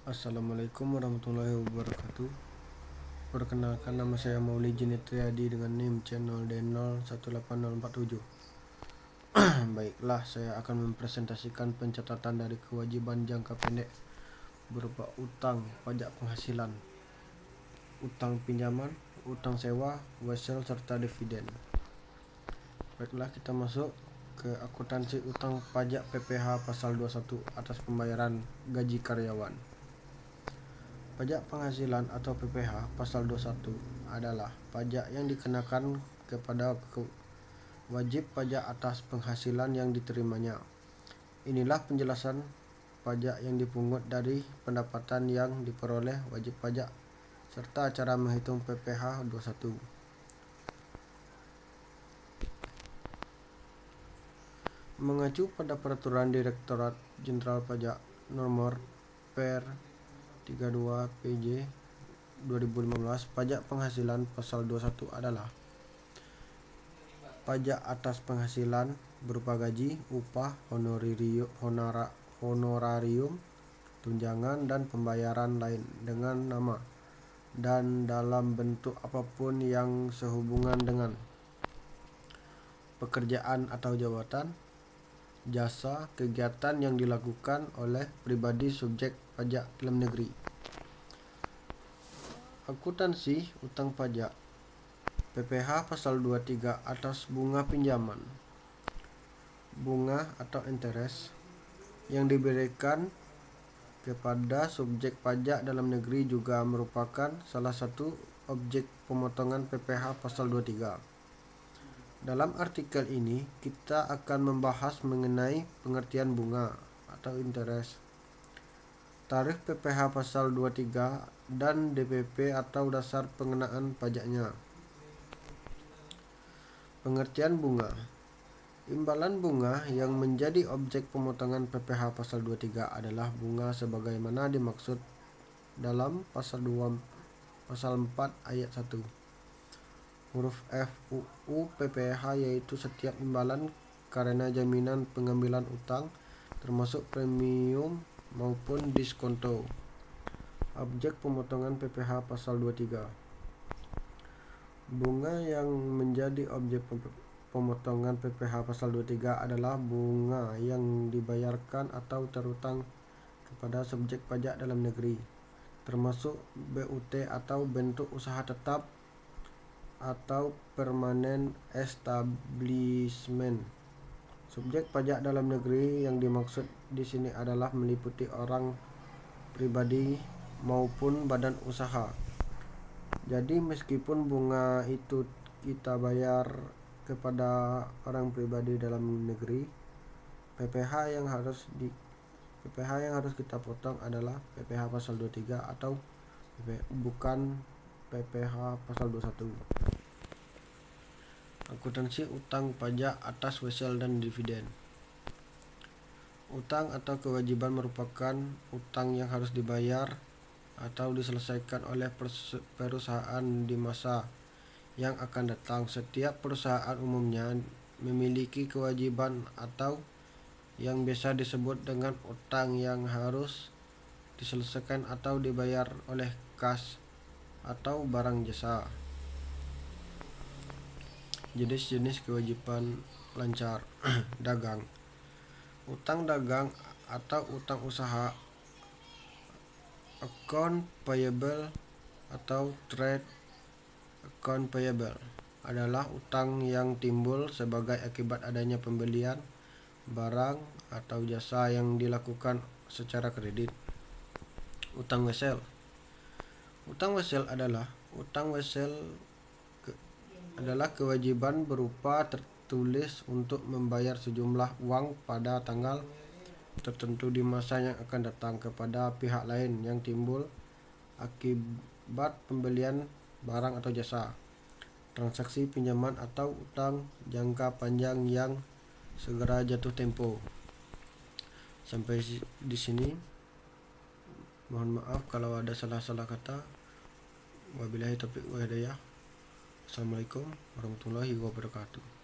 Assalamualaikum warahmatullahi wabarakatuh. Perkenalkan, nama saya Mauli Jinitriadi dengan NIM channel D018047. Baiklah, saya akan mempresentasikan pencatatan dari kewajiban jangka pendek berupa utang, pajak penghasilan, utang pinjaman, utang sewa, wesel, serta dividen. Baiklah, kita masuk ke akuntansi utang pajak PPh pasal 21 atas pembayaran gaji karyawan. Pajak penghasilan atau PPh pasal 21 adalah pajak yang dikenakan kepada wajib pajak atas penghasilan yang diterimanya. Inilah penjelasan pajak yang dipungut dari pendapatan yang diperoleh wajib pajak serta cara menghitung PPh 21. Mengacu pada Peraturan Direktorat Jenderal Pajak Nomor Per 32 PJ 2015, pajak penghasilan pasal 21 adalah pajak atas penghasilan berupa gaji, upah, honorarium, tunjangan, dan pembayaran lain dengan nama dan dalam bentuk apapun yang sehubungan dengan pekerjaan atau jabatan, jasa, kegiatan yang dilakukan oleh pribadi subjek pajak dalam negeri. Akuntansi utang pajak PPh pasal 23 atas bunga pinjaman, bunga atau interest yang diberikan kepada subjek pajak dalam negeri juga merupakan salah satu objek pemotongan PPh pasal 23. Dalam artikel ini, kita akan membahas mengenai pengertian bunga atau interest, tarif PPh pasal 23, dan DPP atau dasar pengenaan pajaknya. Pengertian bunga. Imbalan bunga yang menjadi objek pemotongan PPh pasal 23 adalah bunga sebagaimana dimaksud dalam pasal 4 ayat 1. Huruf F UU PPh, yaitu setiap imbalan karena jaminan pengambilan utang termasuk premium maupun diskonto. Objek pemotongan PPh pasal 23. Bunga yang menjadi objek pemotongan PPh pasal 23 adalah bunga yang dibayarkan atau terutang kepada subjek pajak dalam negeri, termasuk BUT atau bentuk usaha tetap atau permanent establishment. Subjek pajak dalam negeri yang dimaksud di sini adalah meliputi orang pribadi maupun badan usaha. Jadi meskipun bunga itu kita bayar kepada orang pribadi dalam negeri, PPh yang harus kita potong adalah PPh pasal 23 atau bukan PPh pasal 21. Akuntansi utang pajak atas wesel dan dividen. Utang atau kewajiban merupakan utang yang harus dibayar atau diselesaikan oleh perusahaan di masa yang akan datang. Setiap perusahaan umumnya memiliki kewajiban atau yang biasa disebut dengan utang yang harus diselesaikan atau dibayar oleh kas atau barang jasa. Jenis-jenis kewajiban lancar. Dagang. Utang dagang atau utang usaha, account payable atau trade account payable, adalah utang yang timbul sebagai akibat adanya pembelian barang atau jasa yang dilakukan secara kredit. Utang wesel. Utang wesel adalah kewajiban berupa tertulis untuk membayar sejumlah uang pada tanggal tertentu di masa yang akan datang kepada pihak lain yang timbul akibat pembelian barang atau jasa, transaksi pinjaman atau utang jangka panjang yang segera jatuh tempo. Sampai di sini. Mohon maaf kalau ada salah-salah kata. Wabillahi taufiq wa hidayah. Assalamualaikum warahmatullahi wabarakatuh.